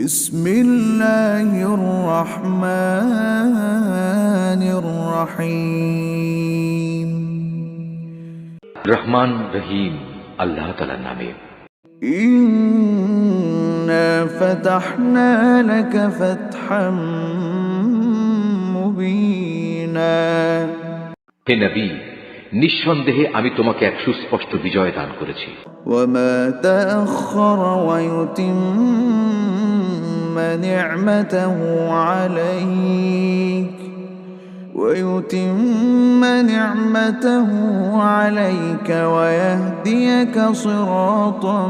بسم الله الرحمن الرحيم রহমান রহিম আল্লাহ তাআলার নামে। إنا فتحنا لك فتحا مبينا হে নবী, নিঃসন্দেহে আমি তোমাকে এক সুস্পষ্ট বিজয় দান করেছি। وما تأخر ويتم نعمته عليك ويهديك صراطا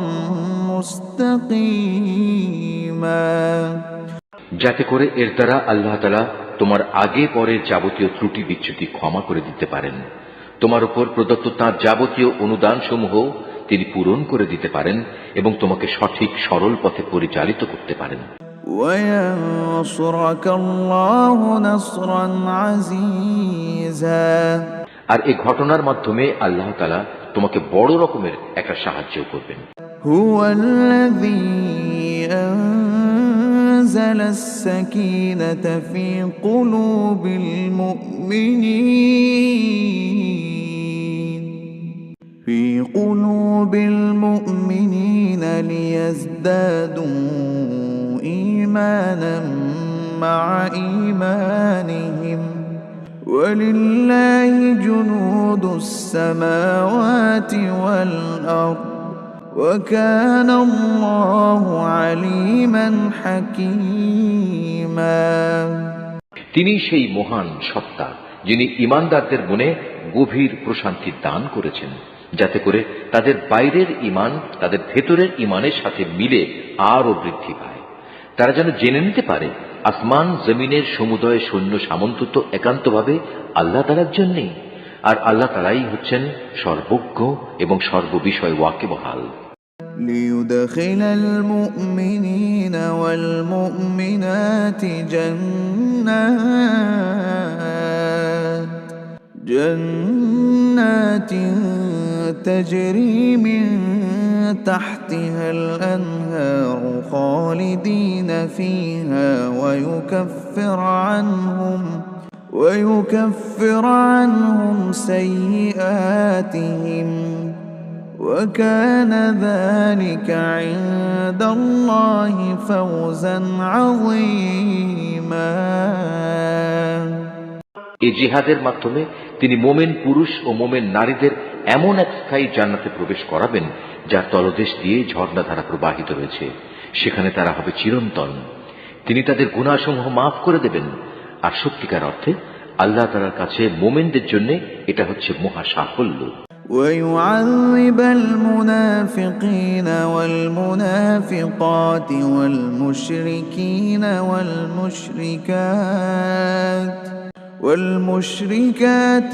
مستقيما যাতে করে এর দ্বারা আল্লাহ তাআলা তোমার আগে পরের যাবতীয় ত্রুটি বিচ্যুতি ক্ষমা করে দিতে পারেন, তোমার উপর প্রদত্ত তাঁর যাবতীয় অনুদান সমূহ তিনি পূরণ করে দিতে পারেন এবং তোমাকে সঠিক সরল পথে পরিচালিত করতে পারেন। وينصرك الله نصرا عزيزا আর এই ঘটনার মাধ্যমে আল্লাহ তাআলা তোমাকে বড় রকমের একটা সাহায্য করবেন। هو الذي أنزل السكينة في قلوب المؤمنين ليزدادوا إيمانا مع إيمانهم ولله جنود السماوات والأرض وكان الله عليما حكيما তিনি সেই মহান সত্তা যিনি ঈমানদারদের মনে গভীর প্রশান্তি দান করেছেন, যাতে করে তাদের বাইরের ঈমান তাদের ভেতরের ঈমানের সাথে মিলে আরো বৃদ্ধি পায়। তারা যেন জেনে নিতে পারে আসমান জমিনের সমুদয় সৈন্য সামন্ত তো একান্তভাবে আল্লাহ তাআলার জন্যই, আর আল্লাহ তাআলাই হচ্ছেন সর্বজ্ঞ এবং সর্ববিষয় ওয়াকিবহাল। ليدخل المؤمنين والمؤمنات جنات تجري من تحتها الأنهار خالدين فيها ويكفر عنهم سيئاتهم وكان ذلك عند الله فوزا عظيما এই জিহাদের মাধ্যমে তিনি মোমেন পুরুষ ও মোমেন নারীদের এমন এক স্থায়ী জান্নাতে প্রবেশ করাবেন যার তলদেশ দিয়ে ঝর্ণাধারা প্রবাহিত রয়েছে, সেখানে তারা হবে চিরন্তন। তিনি তাদের গুনাহসমূহ মাফ করে দেবেন। আর সত্যিকার অর্থে আল্লাহ তাআলার কাছে মোমেনদের জন্য এটা হচ্ছে মহা সাফল্য। ويعذب المنافقين والمنافقات والمشركين والمشركات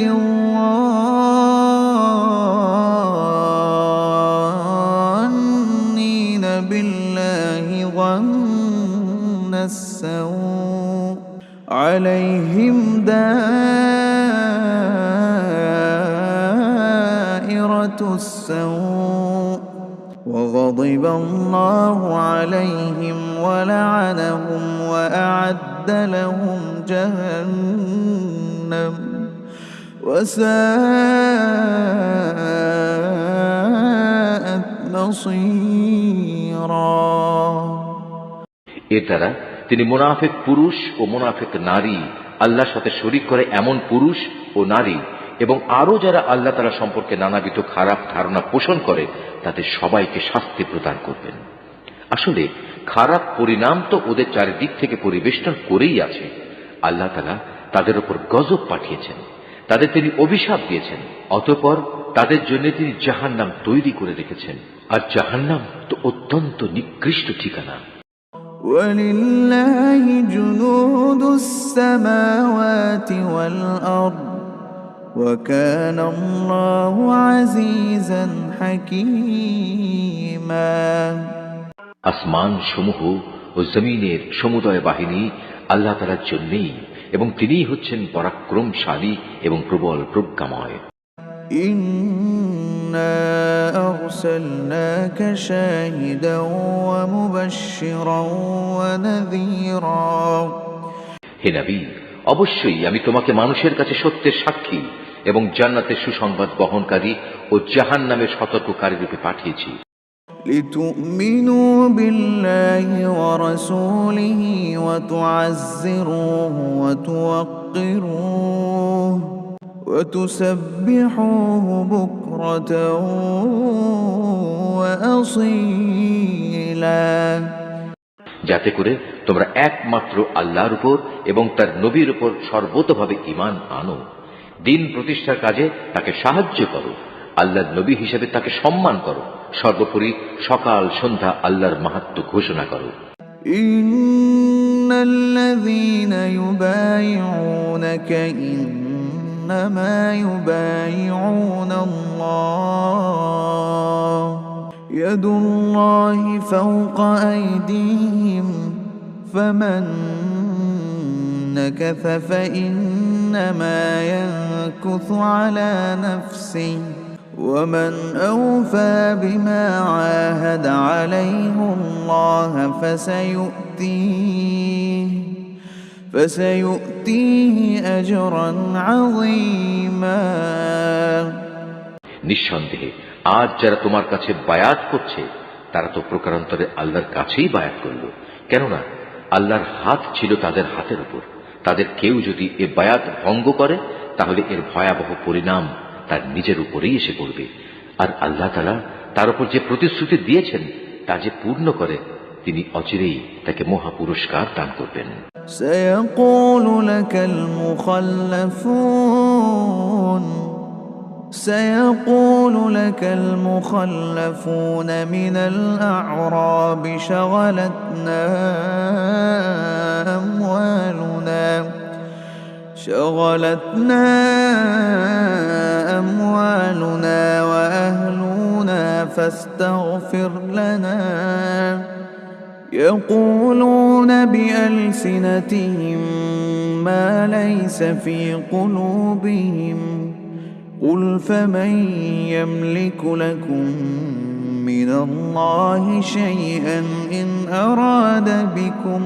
الظانين بالله ظن السوء عليهم دائرة السوء وغضب الله عليهم ولعنهم وأعد لهم جهنم وساءت مصيرا এর দ্বারা তিনি মুনাফিক পুরুষ ও মুনাফিক নারী, আল্লাহর সাথে শরীক করে এমন পুরুষ ও নারী এবং আরো যারা আল্লাহ তাআলা সম্পর্কে নানাবিধ খারাপ ধারণা পোষণ করে তাদের সবাইকে শাস্তি প্রদান করবেন। আসলে খারাপ পরিণাম তো ওদের চারিদিক থেকে পরিবেষ্টন করেই আছে। আল্লাহ তাআলা তাদের উপর গজব পাঠিয়েছেন, তাদের তিনি অভিশাপ দিয়েছেন, অতঃপর তাদের জন্য তিনি জাহান্নাম তৈরি করে রেখেছেন, আর জাহান্নাম তো অত্যন্ত নিকৃষ্ট ঠিকানা। ولله جنود السماوات والأرض وكان الله عزيزا حكيما আসমান সমূহ ও জমিনের সমুদয় বাহিনী আল্লাহ তাআলার জন্যই এবং তিনিই হচ্ছেন পরাক্রমশালী এবং প্রবল প্রজ্ঞাময়। إنا أرسلناك شاهدا ومبشرا ونذيرا হে নবী, অবশ্যই আমি তোমাকে মানুষের কাছে সত্যের সাক্ষী এবং জান্নাতের সুসংবাদ বহনকারী ও জাহান্নামের সতর্ককারী রূপে পাঠিয়েছি। لتؤمنوا بالله ورسوله وتعزروه وتوقروه وتسبحوه بكرة وأصيلا যাতে করে তোমরা একমাত্র আল্লাহর উপর এবং তার নবীর উপর সর্বতভাবে ঈমান আনো, দিন প্রতিষ্ঠার কাজে তাকে সাহায্য করো, আল্লাহর নবী হিসেবে তাকে সম্মান করো, সর্বোপরি সকাল সন্ধ্যা আল্লাহর মাহাত্ম্য ঘোষণা করো। ইন্নাল্লাযীনা ইউবাইউনাকা ইন্নামা ইউবাইউনাল্লাহ ইয়াদুল্লাহি ফাওকা আইদিহিম ফামান নাকাসা ফাইন্নামা ইয়ানকুসু আলা নাফসিহি ومن أوفى بما عاهد عليه الله فسيؤتيه أجرا عظيما নিঃসন্দেহে আজ যারা তোমার কাছে বায়াত করছে তারা তো প্রকারান্তরে আল্লাহর কাছেই বায়াত করল, কেননা আল্লাহর হাত ছিল তাদের হাতের উপর। তাদের কেউ যদি এ বায়াত ভঙ্গ করে তাহলে এর ভয়াবহ পরিণাম তার নিজের উপরেই এসে পড়বে। আর আল্লাহ তাআলা তার উপর যে প্রতিশ্রুতি দিয়েছেন তা যে পূর্ণ করে তিনি অচিরেই তাকে মহা পুরস্কার দান করবেন। سيقول لك المخلفون من الأعراب شغلتنا أموالنا وأهلنا فاستغفر لنا يقولون بألسنتهم ما ليس في قلوبهم قل فمن يملك لكم من الله شيئا إن أراد بكم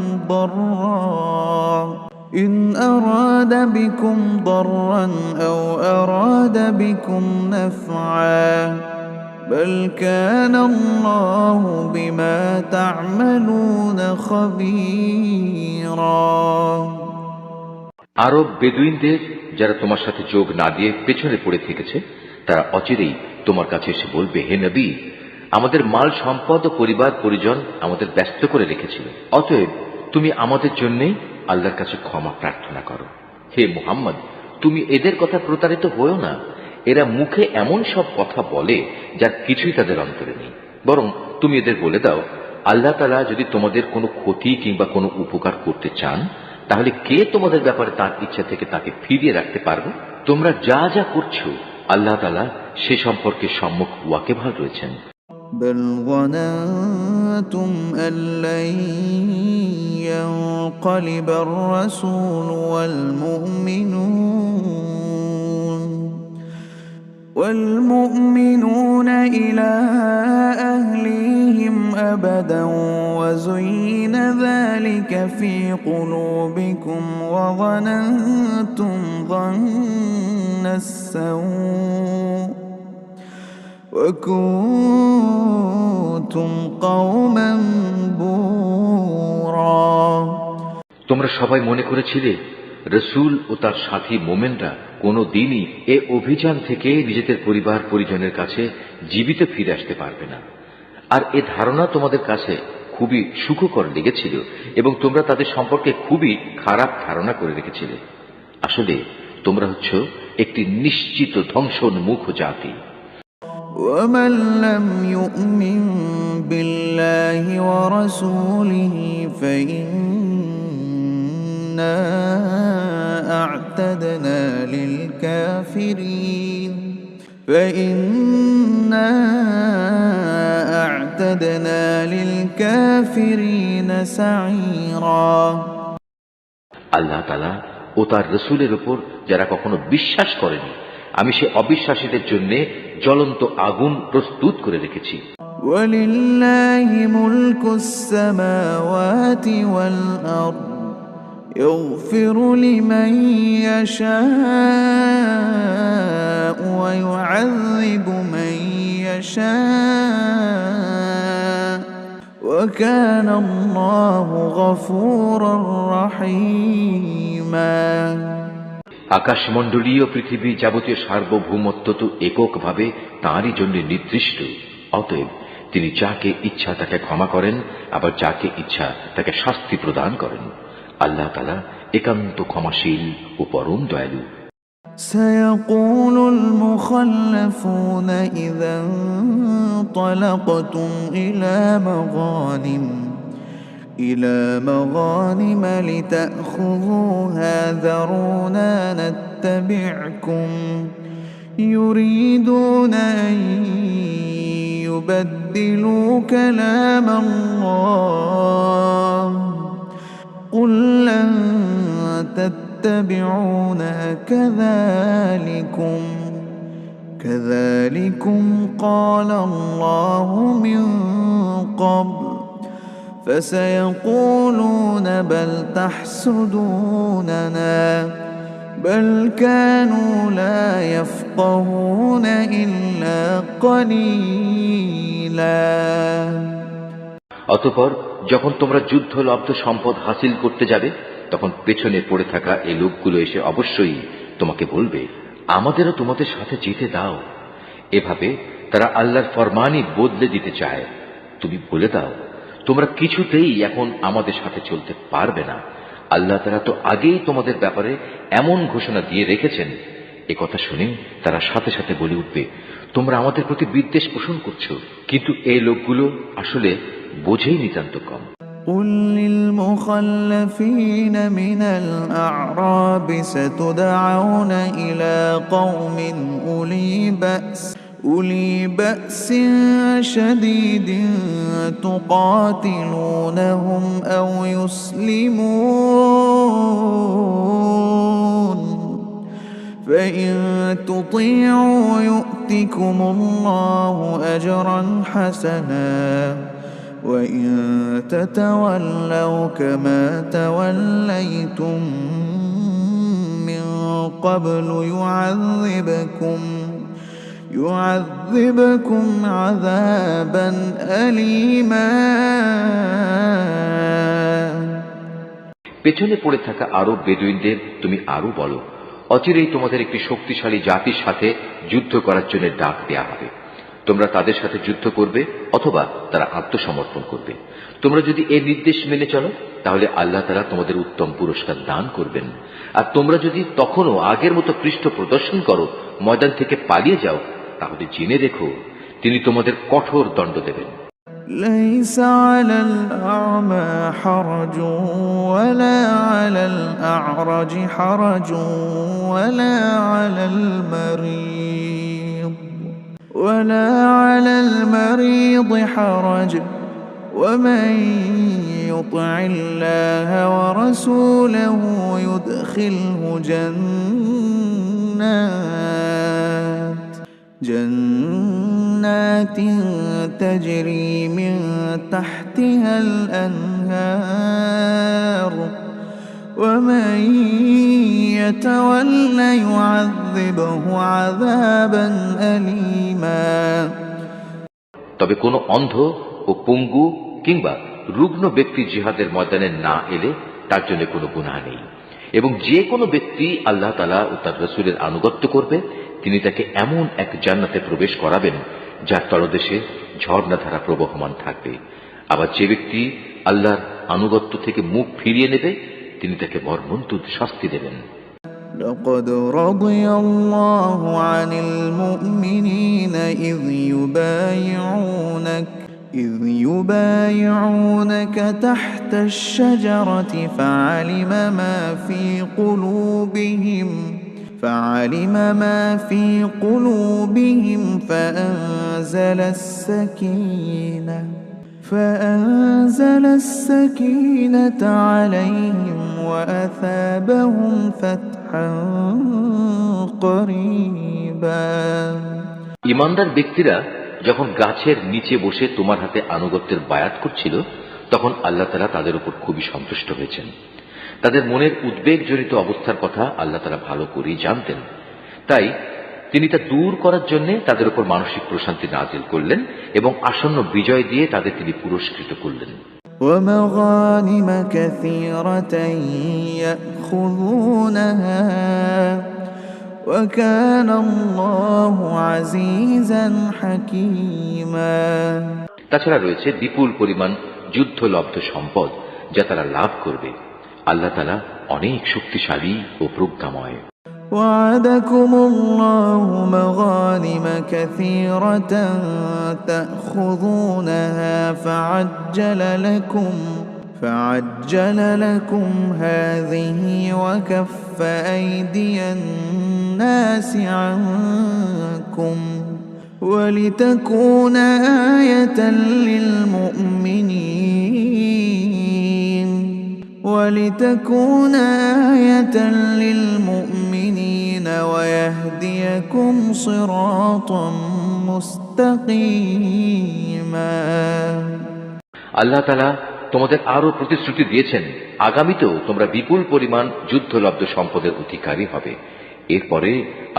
ضرا أو أراد بكم نفعا بل كان الله بما تعملون خبيرا আরব বেদুইনদের যারা তোমার সাথে যোগ না দিয়ে পেছনে পড়ে থেকেছে তারা অচিরেই তোমার কাছে এসে বলবে, হে নবী, আমাদের মাল সম্পদ ও পরিবার পরিজন আমাদের ব্যস্ত করে রেখেছিল, অতএব তুমি আমাদের জন্যই আল্লাহর কাছে ক্ষমা প্রার্থনা করো। হে মুহাম্মদ, তুমি এদের কথা প্রতারিত হয়েও না। এরা মুখে এমন সব কথা বলে যার কিছুই তাদের অন্তরে নেই। বরং তুমি এদের বলে দাও, আল্লাহ তাআলা যদি তোমাদের কোনো ক্ষতি কিংবা কোনো উপকার করতে চান তাহলে কে তোমাদের ব্যাপারে তার ইচ্ছা থেকে তাকে ফিরিয়ে রাখতে পারবে? তোমরা যা যা করছো আল্লাহ তাআলা সে সম্পর্কে সম্মুখ ওয়াকিবহাল রয়েছেন। بل ظننتم أن لن ينقلب الرسول والمؤمنون إلى أهليهم أبدا وزين ذلك في قلوبكم وظننتم ظن السوء وكنتم قوما بورا তোমরা সবাই মনে করেছিলে রাসূল ও তার সাথী মোমেনরা কোনো দিনই এ অভিযান থেকে নিজেদের পরিবার পরিজনের কাছে জীবিত ফিরে আসতে পারবে না। আর এ ধারণা তোমাদের কাছে খুবই সুখকর লেগেছিল এবং তোমরা তাদের সম্পর্কে খুবই খারাপ ধারণা করে রেখেছিলে। আসলে তোমরা হচ্ছ একটি নিশ্চিত ধ্বংসোন্মুখ জাতি। ومن لم يؤمن بالله ورسوله فإنا أعتدنا للكافرين سعيرا আল্লাহ তাআলা ও তার রাসূলের উপর যারা কখনো বিশ্বাস করেনি আমি সে অবিশ্বাসীদের জন্য জ্বলন্ত আগুন প্রস্তুত করে রেখেছি। ولله ملك السماوات والأرض يغفر لمن يشاء ويعذب من يشاء وكان الله غفورا رحيما। আকাশমণ্ডলীয় পৃথিবী যাবতীয় সার্বভৌমত্ব তো এককভাবে তাঁরই জন্য নির্দিষ্ট। অতএব তিনি যাকে ইচ্ছা তাকে ক্ষমা করেন, আবার যাকে ইচ্ছা তাকে শাস্তি প্রদান করেন। আল্লাহ তাআলা একান্ত ক্ষমাশীল ও পরম দয়ালু। سيقول المخلفون إذا انطلقتم إلى مغانم لتأخذوها ذرونا نتبعكم يريدون أن يبدلوا كلام الله قل لن تتبعونا كذلكم قال الله من قبل فسيقولون بل تحسدوننا بل كانوا لا يفقهون إلا قليلا। অতঃপর যখন তোমরা যুদ্ধলব্ধ সম্পদ হাসিল করতে যাবে, তখন পেছনে পড়ে থাকা এই লোকগুলো এসে অবশ্যই তোমাকে বলবে, আমাদেরও তোমাদের সাথে যেতে দাও। এভাবে তারা আল্লাহর ফরমানই বদলে দিতে চায়। তুমি বলে দাও, তোমরা কিছুতেই এখন আমাদের সাথে চলতে পারবে না। আল্লাহ তাআলা তো আগেই তোমাদের ব্যাপারে এমন ঘোষণা দিয়ে রেখেছেন। এ কথা শুনে তারা সাথে সাথে বলে উঠবে, তোমরা আমাদের প্রতি বিদ্বেষ পোষণ করছো। কিন্তু এই লোকগুলো আসলে বোঝেই নিতান্ত কম। قل للمخلفين من الأعراب ستدعون إلى قوم أولي بأس شديد تقاتلونهم أو يسلمون فإن تطيعوا يؤتكم الله أجرا حسنا وإن تتولوا كما توليتم من قبل يعذبكم عذابا أليما। পেছনে পড়ে থাকা আরব বেদুইনদের তুমি আরো বলো, অচিরেই তোমাদের একটি শক্তিশালী জাতির সাথে যুদ্ধ করার জন্য ডাক দেয়া হবে। তোমরা তাদের সাথে যুদ্ধ করবে অথবা তারা আত্মসমর্পণ করবে। তোমরা যদি এর নির্দেশ মেনে চলো, তাহলে আল্লাহ তাআলা তোমাদের উত্তম পুরস্কার দান করবেন। আর তোমরা যদি তখনও আগের মতো পৃষ্ঠ প্রদর্শন করো, ময়দান থেকে পালিয়ে যাও, তাহলে জেনে রেখো তিনি তোমাদের কঠোর দণ্ড দেবেন। ليس على الأعمى حرج ولا على الأعرج حرج ولا على المريض حرج ومن يطع الله ورسوله يدخله جنات تجري من تحتها الأنهار ومن يتول يعذبه عذابا أليما। তবে কোনো অন্ধ ও পঙ্গু কিংবা রুগ্ন ব্যক্তি জিহাদের ময়দানে না এলে তার জন্য কোনো গুনাহ নেই। এবং যে কোনো ব্যক্তি আল্লাহ তাআলা ও তার রাসূলের আনুগত্য করবে, তিনি তাকে এমন এক জান্নাতে প্রবেশ করাবেন যার তলদেশে ঝর্ণাধারা প্রবহমান থাকবে। আবার যে ব্যক্তি আল্লাহর আনুগত্য থেকে মুখ ফিরিয়ে নেবে, তিনি তাকে মর্মন্তুদ শাস্তি দেবেন। لقد رضي الله عن المؤمنين إذ يبايعونك تحت الشجرة فعلم ما في قلوبهم فأنزل السكينة عليهم وأثابهم فتحا قريبا ইমানদার ব্যক্তিরা যখন গাছের নিচে বসে তোমার হাতে আনুগত্যের বায়াত করছিল তখন আল্লাহ তাআলা তাদের উপর খুবই সন্তুষ্ট হয়েছেন। তাদের মনের উদ্বেগজনিত অবস্থার কথা আল্লাহ তাআলা ভালো করেই জানতেন, তাই তিনি তা দূর করার জন্য তাদের উপর মানসিক প্রশান্তি নাজিল করলেন এবং আসন্ন বিজয় দিয়ে তাদের তিনি পুরস্কৃত করলেন। ومغانم كثيرة يأخذونها وكان الله عزيزا حكيما তাছাড়া রয়েছে বিপুল পরিমাণ যুদ্ধলব্ধ সম্পদ যা তারা লাভ করবে। আল্লাহ তাআলা অনেক শক্তিশালী ও প্রজ্ঞাময়। وعدكم الله مغانم كثيرة تأخذونها فعجل لكم هذه وكف أيدي الناس عنكم ولتكون آية للمؤمنين ويهديكم صراطا مستقيما আল্লাহ তাআলা তোমাদের আরো প্রতিশ্রুতি দিয়েছেন, আগামীতেও তোমরা বিপুল পরিমাণ যুদ্ধলব্ধ সম্পদের অধিকারী হবে। এরপরে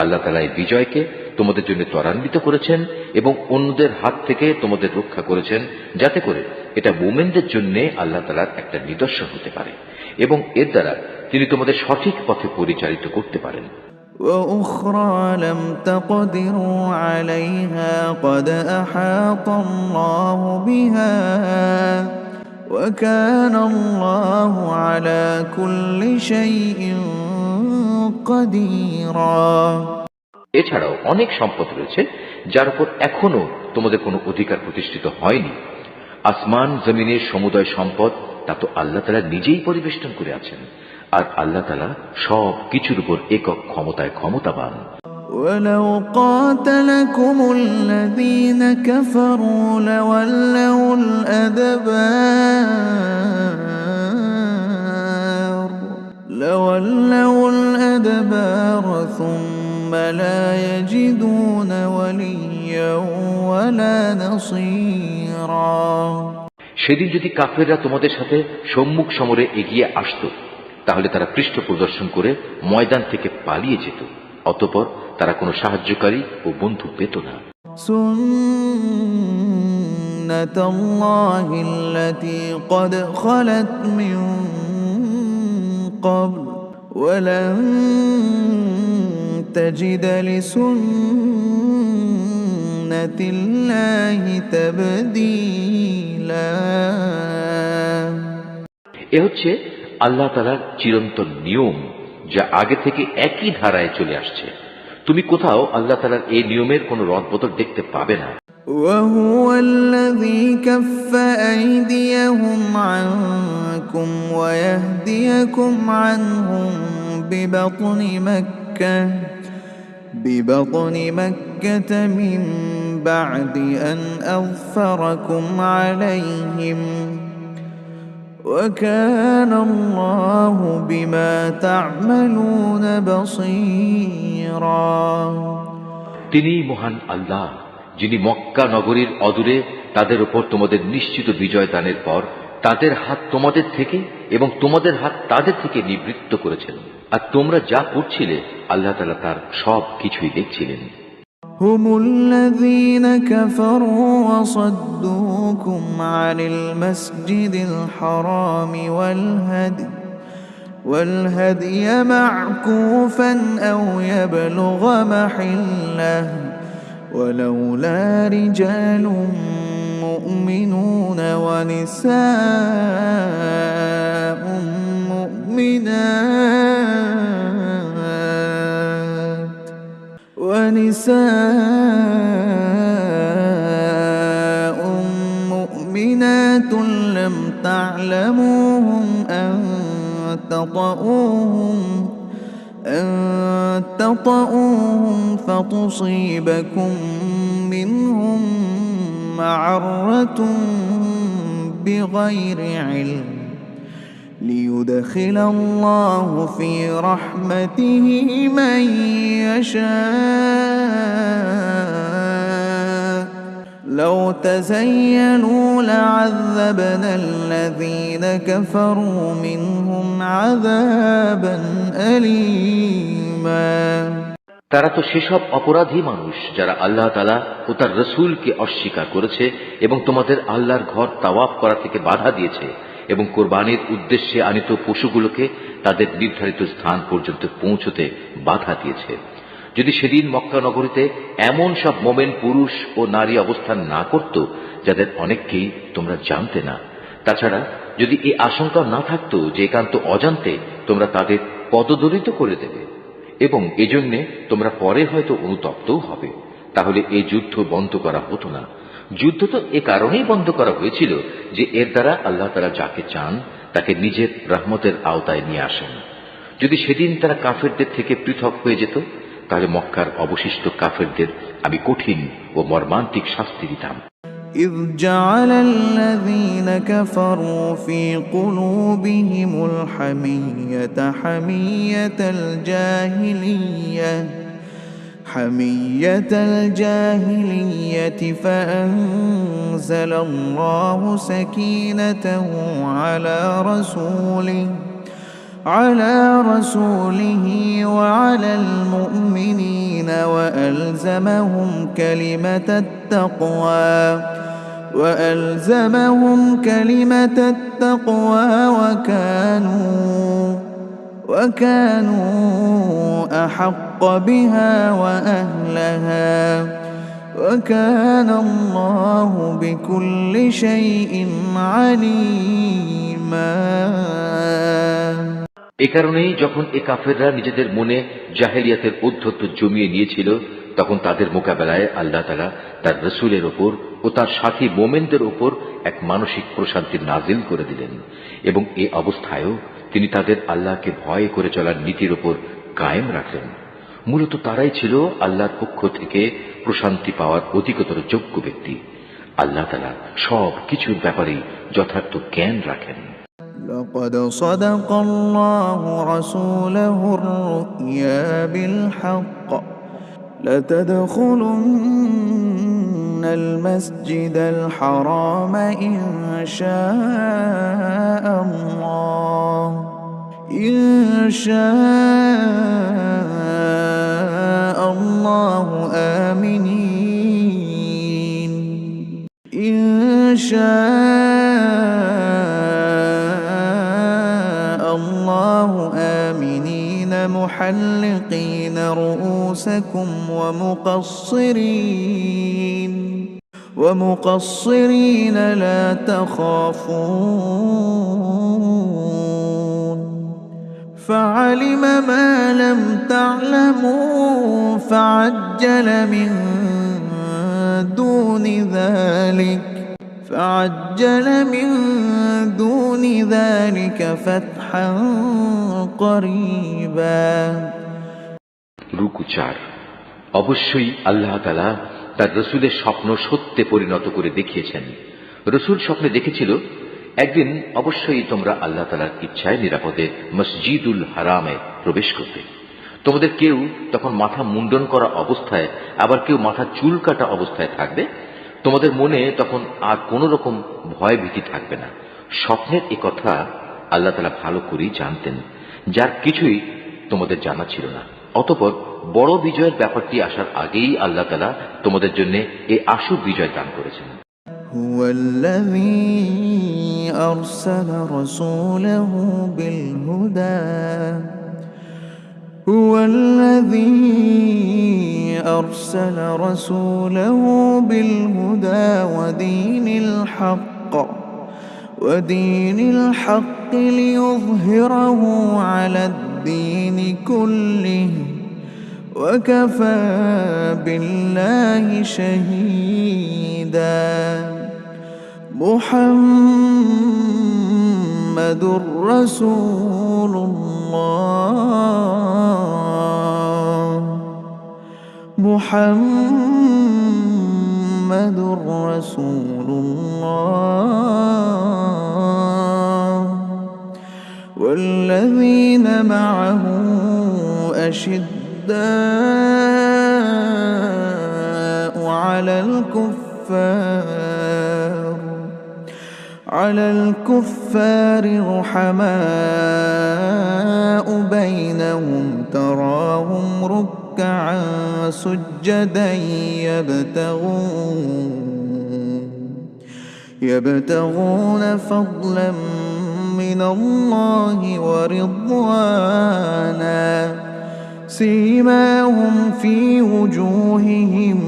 আল্লাহ তাআলা এই বিজয়কে তোমাদের জন্য ত্বরান্বিত করেছেন এবং অন্যদের হাত থেকে তোমাদের রক্ষা করেছেন, যাতে করে এটা মুমিনদের জন্য আল্লাহ তাআলার একটা নিদর্শন হতে পারে এবং এর দ্বারা তিনি তোমাদের সঠিক পথে পরিচালিত করতে পারেন। وأخرى لم تقدروا عليها قد أحاط الله بها وكان الله على كل شيء قديرا এছাড়াও অনেক সম্পদ রয়েছে যার উপর এখনো তোমাদের কোনো অধিকার প্রতিষ্ঠিত হয়নি। আসমান জমিনের সমুদয় সম্পদ তা তো আল্লাহ তাআলা নিজেই পরিবেষ্টন করে আছেন, আর আল্লাহ তাআলা সব কিছুর উপর একক ক্ষমতায় ক্ষমতাবান। ولو قاتلكم الذين كفروا لولوا الأدبار ثم لا يجدون وليا ولا نصيرا সেদিন যদি কাফেররা তোমাদের সাথে সম্মুখ সমরে এগিয়ে আসতো তাহলে তারা পৃষ্ঠ প্রদর্শন করে ময়দান থেকে পালিয়ে যেত, অতঃপর তারা কোনো সাহায্যকারী ও বন্ধু পেত না। সুন্নাতাল্লাহি আল্লাতী ক্বাদ খালাত মিন ক্বাবল ওয়া লান তাজিদ লিসুন্নাতিল্লাহি তাবদীলা। এ হচ্ছে আল্লাহ তাআলার চিরন্তন নিয়ম, যা আগে থেকে একই ধারায় চলে আসছে। তুমি কোথাও আল্লাহ তাআলার এই নিয়মের কোনো রদবদল দেখতে পাবে না। وهو الذي كف أيديهم عنكم ويهديكم عنهم ببطن مكة من بعد أن أظفركم عليهم وكان الله بما تعملون بصيرا তিনি মহান আল্লাহ, যিনি মক্কা নগরীর অদূরে তাদের উপর তোমাদের নিশ্চিত বিজয় দানের পর তাদের হাত তোমাদের থেকে এবং তোমাদের হাত তাদের থেকে নিবৃত্ত করেছেন, আর তোমরা যা করছিলে আল্লাহ তাআলা তার সব কিছুই দেখছিলেন। هم الذين كفروا وصدوكم عن المسجد الحرام والهدي معكوفا أو يبلغ محله ولولا رجال مؤمنون ونساء مؤمنات لم تعلموهم أن تطؤوهم فتصيبكم منهم معرة بغير علم ليدخل الله في رحمته من يشاء لو تزينوا لعذبنا الذين كفروا منهم عذابا أليما তারা তো সেসব অপরাধী মানুষ যারা আল্লাহ তাআলা ও তার রসুলকে অস্বীকার করেছে এবং তোমাদের আল্লাহর ঘর তাওয়াফ করা থেকে বাধা দিয়েছে এবং কোরবানির উদ্দেশ্যে আনিত পশুগুলোকে তাদের নির্ধারিত স্থান পর্যন্ত পৌঁছতে বাধা দিয়েছে। যদি সেদিন মক্কা নগরীতে এমন সব মোমেন পুরুষ ও নারী অবস্থান না করত যাদের অনেককেই তোমরা জানতে না, তাছাড়া যদি এই আশঙ্কা না থাকতো যে একান্ত অজান্তে তোমরা তাদের পদদলিত করে দেবে এবং এজন্য তোমরা পরে হয়তো অনুতপ্তও হবে, তাহলে এই যুদ্ধ বন্ধ করা হতো না। যুদ্ধ তো এ কারণেই বন্ধ করা হয়েছিল যে এর দ্বারা আল্লাহ তাআলা যাকে চান তাকে নিজের রহমতের আওতায় নিয়ে আসেন। যদি সেদিন তারা কাফেরদের থেকে পৃথক হয়ে যেত তাহলে মক্কার অবশিষ্ট কাফেরদের আমি কঠিন ও মর্মান্তিক শাস্তি দিতাম। إذ جعل الذين كفروا في قلوبهم الحمية حمية الجاهلية فأنزل الله سكينته على رسوله وعلى المؤمنين وألزمهم كلمة التقوى وكانوا أحق بها وأهلها وكان الله بكل شيء عليما এ কারণেই যখন এ কাফেররা নিজেদের মনে জাহেলিয়াতের উদ্ধত্ত জমিয়ে নিয়েছিল তখন তাদের মোকাবেলায় আল্লাহ তাআলা তার রসুলের ওপর ও তার সাথী মোমেনদের ওপর এক মানসিক প্রশান্তি নাজিল করে দিলেন এবং এ অবস্থায়ও তিনি তাদের আল্লাহকে ভয় করে চলার নীতির ওপর কায়েম রাখলেন। মূলত তারাই ছিল আল্লাহর পক্ষ থেকে প্রশান্তি পাওয়ার অধিকতর যোগ্য ব্যক্তি। আল্লাহ তাআলা সব কিছুর ব্যাপারেই যথার্থ জ্ঞান রাখেন। لقد صدق الله رسوله الرؤيا بالحق لتدخلن المسجد الحرام إن شاء الله آمنين إن شاء الله آمنين محلقين رؤوسكم ومقصرين لا تخافون فعلم ما لم تعلموا فعجل من دون ذلك فتحا قريبا রুকু 4। অবশ্যই আল্লাহ তাআলা তার রসুলের স্বপ্ন সত্যে পরিণত করে দেখিয়েছেন। রসুল স্বপ্নে দেখেছিল একদিন অবশ্যই তোমরা আল্লাহ তাআলার ইচ্ছায় নিরাপদে মসজিদুল হারামে প্রবেশ করবে। তোমাদের কেউ তখন মাথা মুন্ডন করা অবস্থায় আবার কেউ মাথা চুল কাটা অবস্থায় থাকবে। তোমাদের মনে তখন আর কোন রকম ভয় ভীতি থাকবে না। স্বপ্নের এ কথা আল্লাহ তাআলা ভালো করেই জানতেন, যার কিছুই তোমাদের জানা ছিল না। অতঃপর বড় বিজয়ের ব্যাপারটি আসার আগেই আল্লাহ তাআলা তোমাদের জন্য এই আশু বিজয় দান করেছেন। هو الذي أرسل رسوله بالهدى ودين الحق ليظهره على الدين كله وكفى بالله شهيدا محمد رسول الله محمد رسول الله والذين معه أشداء على الكفار رحماء بينهم تراهم ركعا سجدا يبتغون فضلا من الله ورضوانا سيماهم في وجوههم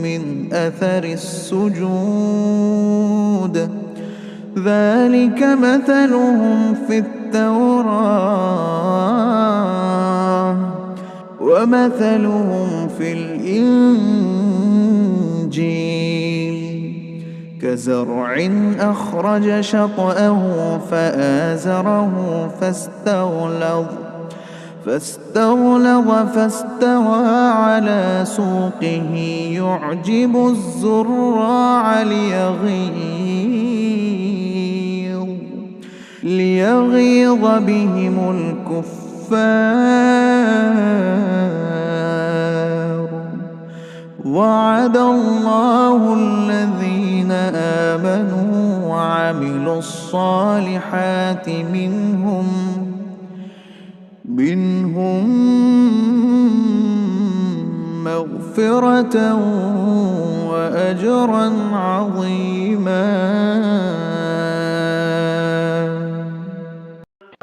من أثر السجود ذلك مثلهم في التوراة ومثلهم في الإنجيل كزرع أخرج شطأه فآزره فاستغلظ فاستوى على سوقه يعجب الزراع ليغيظ بهم الكفار وعد الله الذين آمنوا وعملوا الصالحات منهم مغفرة وأجرا عظيما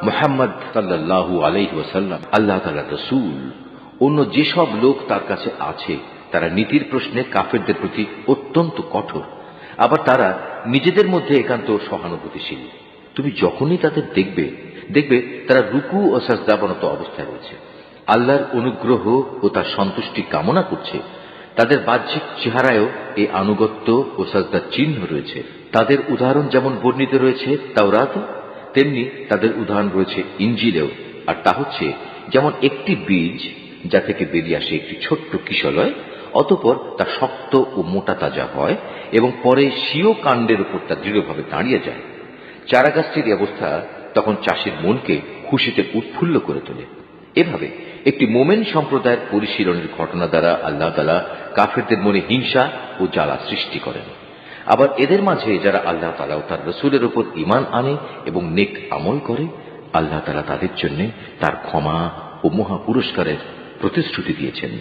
মুহাম্মদ সাল্লাল্লাহু আলাইহি ওয়াসাল্লাম আল্লাহ তাআলার রাসূল। অন্য যেসব লোক তার কাছে আছে তারা নীতির প্রশ্নে কাফেরদের প্রতি অত্যন্ত কঠোর, আবার তারা নিজেদের মধ্যে একান্ত সহানুভূতিশীল। তুমি যখনই তাদের দেখবে তারা রুকু ও সাজদাবনত অবস্থায় রয়েছে, আল্লাহর অনুগ্রহ ও তার সন্তুষ্টি কামনা করছে। তাদের বাহ্যিক চেহারায়ও এই আনুগত্য ও সাজদার চিহ্ন রয়েছে। তাদের উদাহরণ যেমন বর্ণিত রয়েছে তাওরাতে, তেমনি তাদের উদাহরণ রয়েছে ইঞ্জিলেও। আর তা হচ্ছে যেমন একটি বীজ যা থেকে বেরিয়ে আসে একটি ছোট্ট কিশলয়, অতঃপর তা শক্ত ও মোটা তাজা হয় এবং পরে স্বীয় কাণ্ডের উপর তা দৃঢ়ভাবে দাঁড়িয়ে যায়। চারাগাছটির অবস্থা তখন চাষির মনকে খুশিতে উৎফুল্ল করে তোলে। এভাবে একটি মোমেন সম্প্রদায়ের পরিশীলনের ঘটনা দ্বারা আল্লাহ তাআলা কাফেরদের মনে হিংসা ও জ্বালা সৃষ্টি করেন। আবার এদের মাঝে যারা আল্লাহ তাআলা ও তার রাসূলের উপর ঈমান আনে এবং নেক আমল করে, আল্লাহ তাআলা তাদের জন্য তার ক্ষমা ও মহা পুরস্কারের প্রতিশ্রুতি দিয়েছেন।